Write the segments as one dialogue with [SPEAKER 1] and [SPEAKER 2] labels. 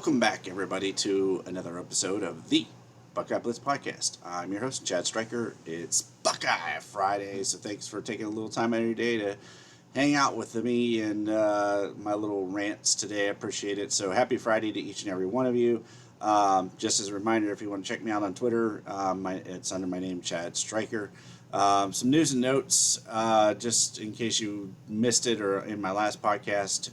[SPEAKER 1] Welcome back, everybody, to another episode of the Buckeye Blitz podcast. I'm your host, Chad Stryker. It's Buckeye Friday, so thanks for taking a little time out of your day to hang out with me and my little rants today. I appreciate it. So happy Friday to each and every one of you. Just as a reminder, if you want to check me out on Twitter, it's under my name, Chad Stryker. Some news and notes, just in case you missed it or in my last podcast.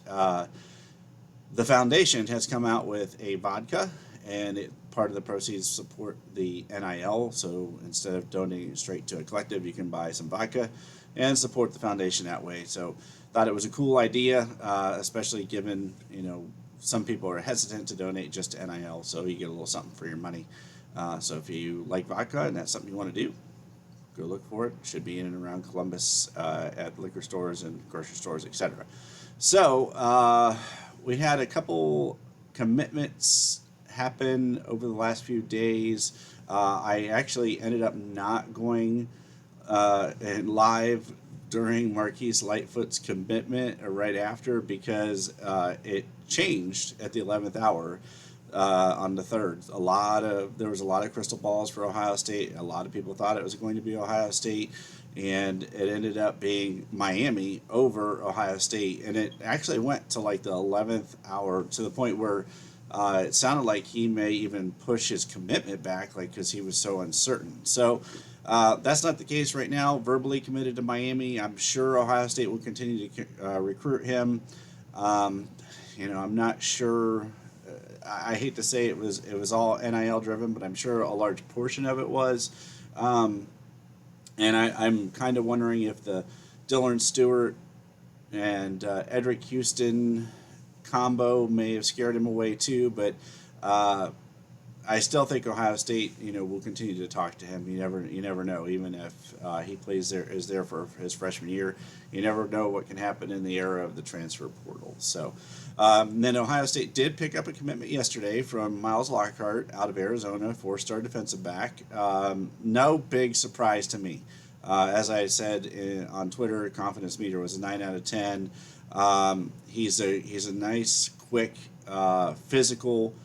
[SPEAKER 1] The foundation has come out with a vodka, and part of the proceeds support the NIL. So instead of donating straight to a collective, you can buy some vodka and support the foundation that way. So thought it was a cool idea, especially given some people are hesitant to donate just to NIL, so you get a little something for your money. So if you like vodka and that's something you want to do, go look for it. Should be in and around Columbus at liquor stores and grocery stores, etc. So we had a couple commitments happen over the last few days. I actually ended up not going live during Marquise Lightfoot's commitment or right after because it changed at the 11th hour on the 3rd. There was a lot of crystal balls for Ohio State. A lot of people thought it was going to be Ohio State, and it ended up being Miami over Ohio State. And it actually went to like the 11th hour to the point where it sounded like he may even push his commitment back, like because he was so uncertain. So that's not the case right now. Verbally committed to Miami. I'm sure Ohio State will continue to recruit him. I'm not sure. I hate to say it was all NIL driven, but I'm sure a large portion of it was. And I'm kind of wondering if the Dillon Stewart and Edric Houston combo may have scared him away too. But I still think Ohio State, will continue to talk to him. You never know. Even if he is there for his freshman year, you never know what can happen in the era of the transfer portal. So then Ohio State did pick up a commitment yesterday from Miles Lockhart out of Arizona, 4-star defensive back. No big surprise to me. As I said on Twitter, confidence meter was a 9 out of 10. He's a nice, quick, physical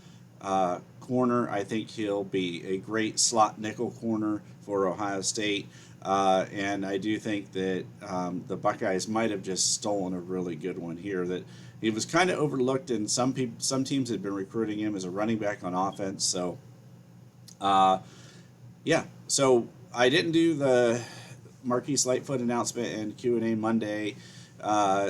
[SPEAKER 1] corner. I think he'll be a great slot nickel corner for Ohio State. And I do think that the Buckeyes might have just stolen a really good one here. That he was kind of overlooked, and some teams had been recruiting him as a running back on offense. So, yeah. So I didn't do the Marquise Lightfoot announcement and Q&A Monday.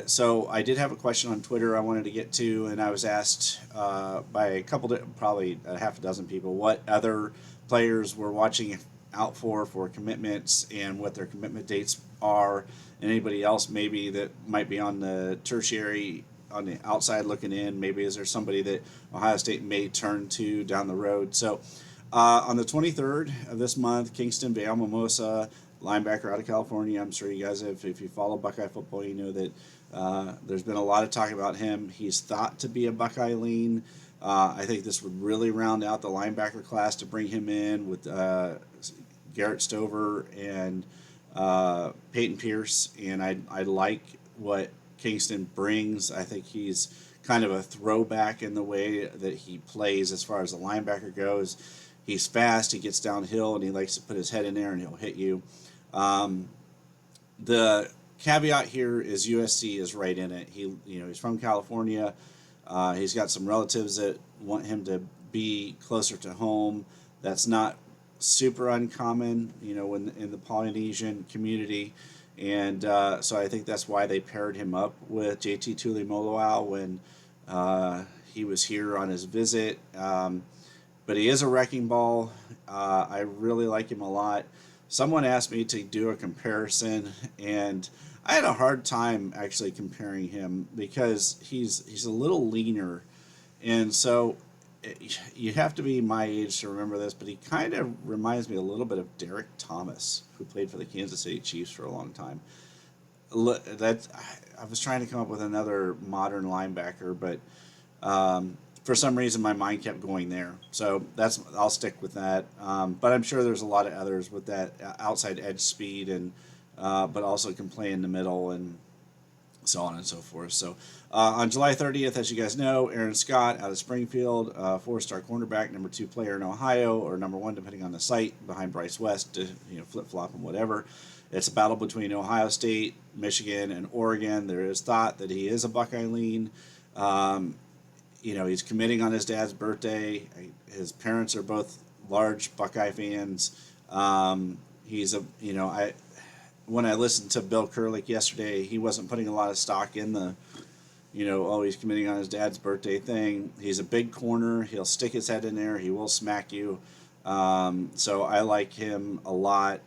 [SPEAKER 1] So I did have a question on Twitter I wanted to get to, and I was asked by a couple, probably a half a dozen people, what other players were watching out for commitments and what their commitment dates are, and anybody else maybe that might be on the tertiary, on the outside looking in. Maybe is there somebody that Ohio State may turn to down the road. So on the 23rd of this month, Kingston Vale Mimosa, linebacker out of California. I'm sure you guys have, if you follow Buckeye football, you know that there's been a lot of talk about him. He's thought to be a Buckeye lean. I think this would really round out the linebacker class to bring him in with Garrett Stover and Peyton Pierce, and I like what Kingston brings. I think he's kind of a throwback in the way that he plays as far as the linebacker goes. He's fast, he gets downhill, and he likes to put his head in there and he'll hit you. The caveat here is USC is right in it. He's from California. He's got some relatives that want him to be closer to home. That's not super uncommon, in the Polynesian community. And so I think that's why they paired him up with JT Tuimoloau when he was here on his visit. But he is a wrecking ball. I really like him a lot. Someone asked me to do a comparison, and I had a hard time actually comparing him because he's a little leaner. And so you have to be my age to remember this, but he kind of reminds me a little bit of Derek Thomas, who played for the Kansas City Chiefs for a long time. I was trying to come up with another modern linebacker, but for some reason my mind kept going there. So I'll stick with that. But I'm sure there's a lot of others with that outside edge speed, and but also can play in the middle. And so on and so forth. So on July 30th, as you guys know, Aaron Scott out of Springfield, four-star cornerback, number 2 player in Ohio, or number 1 depending on the site, behind Bryce West, to, flip-flop and whatever. It's a battle between Ohio State, Michigan, and Oregon. There is thought that he is a Buckeye lean. He's committing on his dad's birthday. His parents are both large Buckeye fans. He's a, when I listened to Bill Kurlick yesterday, he wasn't putting a lot of stock in the, he's committing on his dad's birthday thing. He's a big corner. He'll stick his head in there. He will smack you. So I like him a lot.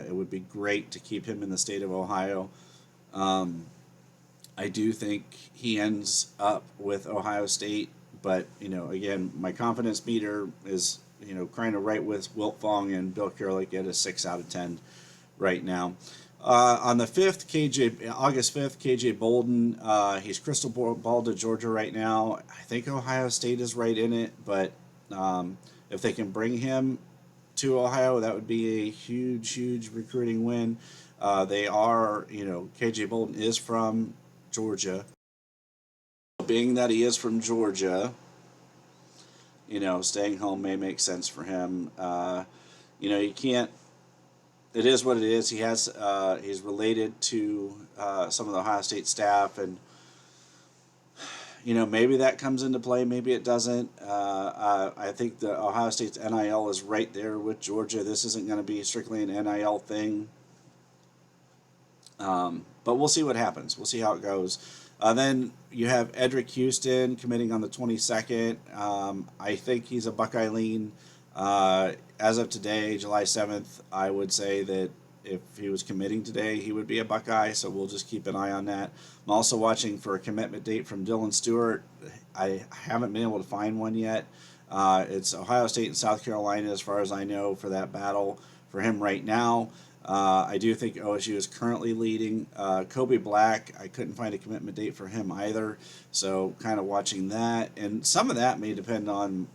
[SPEAKER 1] It would be great to keep him in the state of Ohio. I do think he ends up with Ohio State, but, again, my confidence meter is, kind of right with Wilt Fong and Bill Kurlick at a 6 out of 10 right now. On the 5th, August 5th, KJ Bolden, he's crystal ball to Georgia right now. I think Ohio State is right in it, but if they can bring him to Ohio, that would be a huge, huge recruiting win. They are, KJ Bolden is from Georgia. Being that he is from Georgia, staying home may make sense for him. You can't. It is what it is. He's related to some of the Ohio State staff, and maybe that comes into play. Maybe it doesn't. I think the Ohio State's NIL is right there with Georgia. This isn't going to be strictly an NIL thing. But we'll see what happens. We'll see how it goes. Then you have Edric Houston committing on the 22nd. I think he's a Buckeye lean. As of today, July 7th, I would say that if he was committing today, he would be a Buckeye, so we'll just keep an eye on that. I'm also watching for a commitment date from Dylan Stewart. I haven't been able to find one yet. It's Ohio State and South Carolina, as far as I know, for that battle for him right now. I do think OSU is currently leading. Kobe Black, I couldn't find a commitment date for him either, so kind of watching that. And some of that may depend on,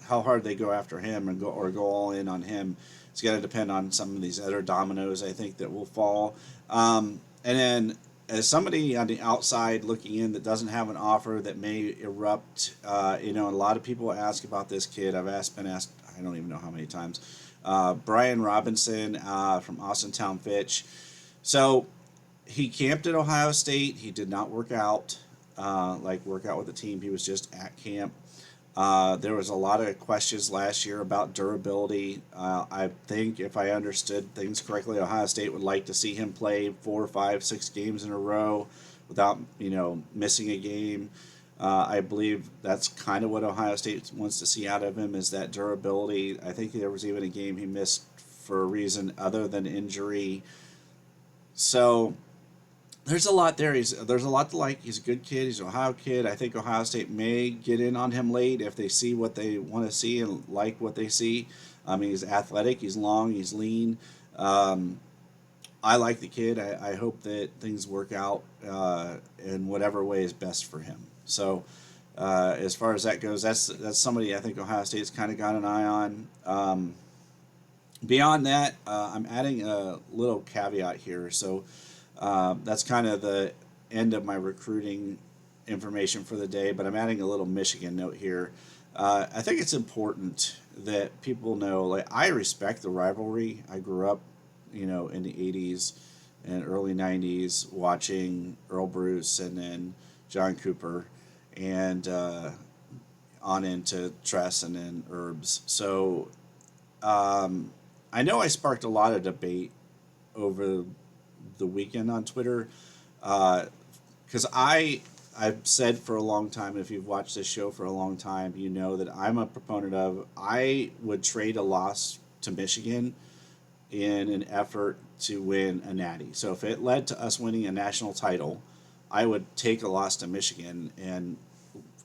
[SPEAKER 1] how hard they go after him and go all in on him. It's going to depend on some of these other dominoes, I think, that will fall. And then as somebody on the outside looking in that doesn't have an offer that may erupt, a lot of people ask about this kid. Been asked, I don't even know how many times. Brian Robinson from Austin Town Fitch. So he camped at Ohio State. He did not work out with the team. He was just at camp. There was a lot of questions last year about durability. I think, if I understood things correctly, Ohio State would like to see him play 4, 5, 6 games in a row without, missing a game. I believe that's kind of what Ohio State wants to see out of him, is that durability. I think there was even a game he missed for a reason other than injury. So there's a lot there. There's a lot to like. He's a good kid. He's an Ohio kid. I think Ohio State may get in on him late if they see what they want to see and like what they see. He's athletic. He's long. He's lean. I like the kid. I hope that things work out in whatever way is best for him. So as far as that goes, that's somebody I think Ohio State's kind of got an eye on. Beyond that, I'm adding a little caveat here. So that's kind of the end of my recruiting information for the day, but I'm adding a little Michigan note here. I think it's important that people know, like, I respect the rivalry. I grew up, in the 80s and early 90s watching Earl Bruce and then John Cooper and on into Tress and then Herbs. So I know I sparked a lot of debate over the weekend on Twitter because I've said for a long time, if you've watched this show for a long time, you know that I'm a proponent of, I would trade a loss to Michigan in an effort to win a natty. So if it led to us winning a national title, I would take a loss to Michigan and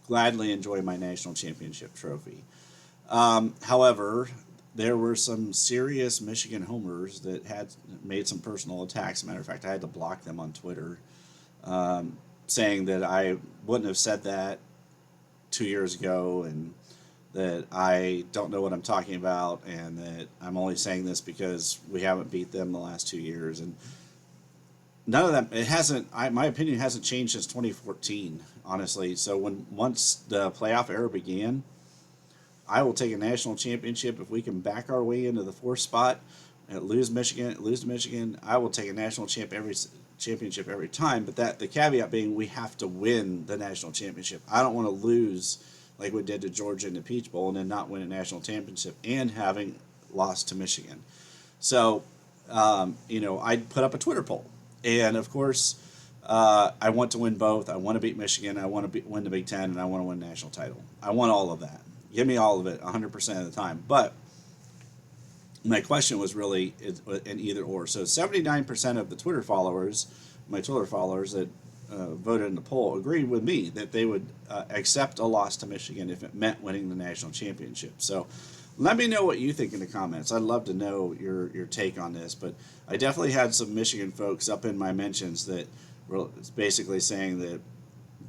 [SPEAKER 1] gladly enjoy my national championship trophy. However, there were some serious Michigan homers that had made some personal attacks. As a matter of fact, I had to block them on Twitter, saying that I wouldn't have said that 2 years ago and that I don't know what I'm talking about and that I'm only saying this because we haven't beat them the last 2 years. And none of that. It hasn't. My opinion hasn't changed since 2014. Honestly, so once the playoff era began, I will take a national championship if we can back our way into the fourth spot and lose to Michigan. I will take a national championship every time. But that the caveat being we have to win the national championship. I don't want to lose like we did to Georgia in the Peach Bowl and then not win a national championship and having lost to Michigan. So, I'd put up a Twitter poll, and of course, I want to win both. I want to beat Michigan. I want to win the Big Ten, and I want to win a national title. I want all of that. Give me all of it 100% of the time. But my question was really an either or. So 79% of the my Twitter followers that voted in the poll, agreed with me that they would accept a loss to Michigan if it meant winning the national championship. So let me know what you think in the comments. I'd love to know your take on this. But I definitely had some Michigan folks up in my mentions that were basically saying that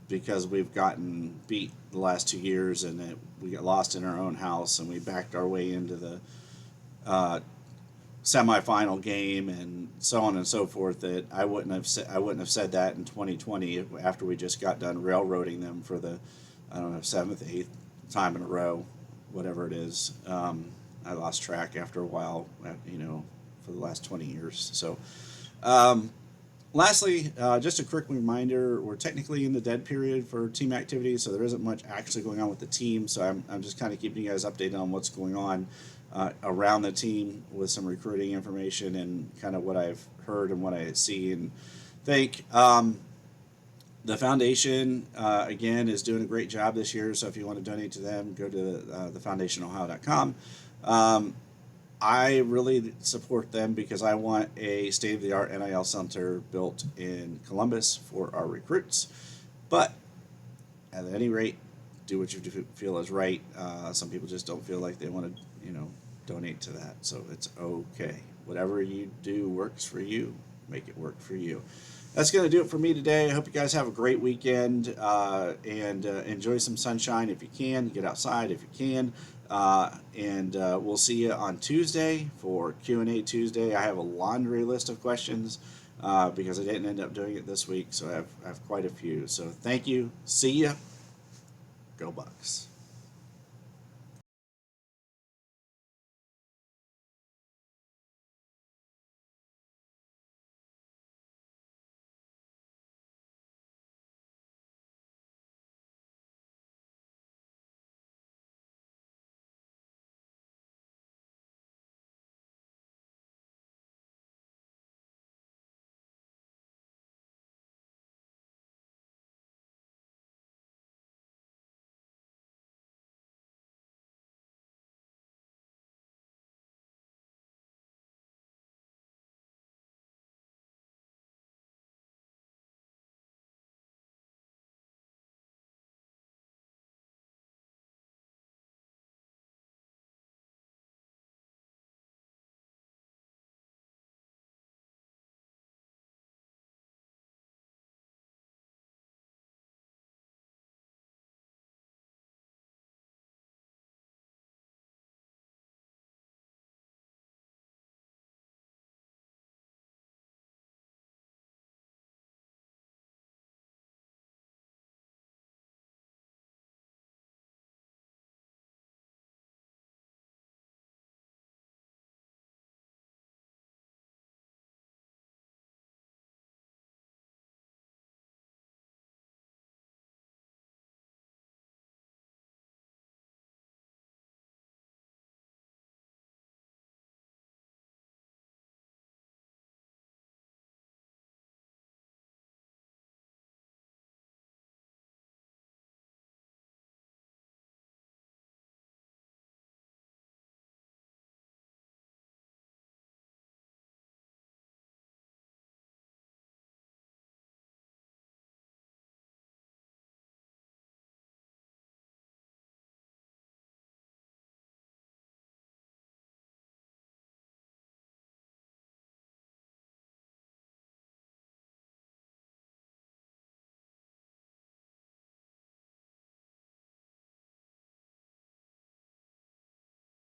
[SPEAKER 1] because we've gotten beat the last 2 years and that we got lost in our own house and we backed our way into the semifinal game and so on and so forth, that I wouldn't have said that in 2020 after we just got done railroading them for the, I don't know, 7th, 8th time in a row, whatever it is. I lost track after a while, for the last 20 years. So, lastly, just a quick reminder, we're technically in the dead period for team activities, so there isn't much actually going on with the team, so I'm just kind of keeping you guys updated on what's going on around the team with some recruiting information and kind of what I've heard and what I see and think. The foundation, again, is doing a great job this year, so if you want to donate to them, go to thefoundationohio.com. I really support them because I want a state-of-the-art NIL center built in Columbus for our recruits. But at any rate, do what you feel is right. Some people just don't feel like they want to, donate to that. So it's okay. Whatever you do works for you. Make it work for you. That's going to do it for me today. I hope you guys have a great weekend and enjoy some sunshine if you can. Get outside if you can. And we'll see you on Tuesday for Q&A Tuesday. I have a laundry list of questions because I didn't end up doing it this week, so I have quite a few. So thank you. See ya. Go Bucks.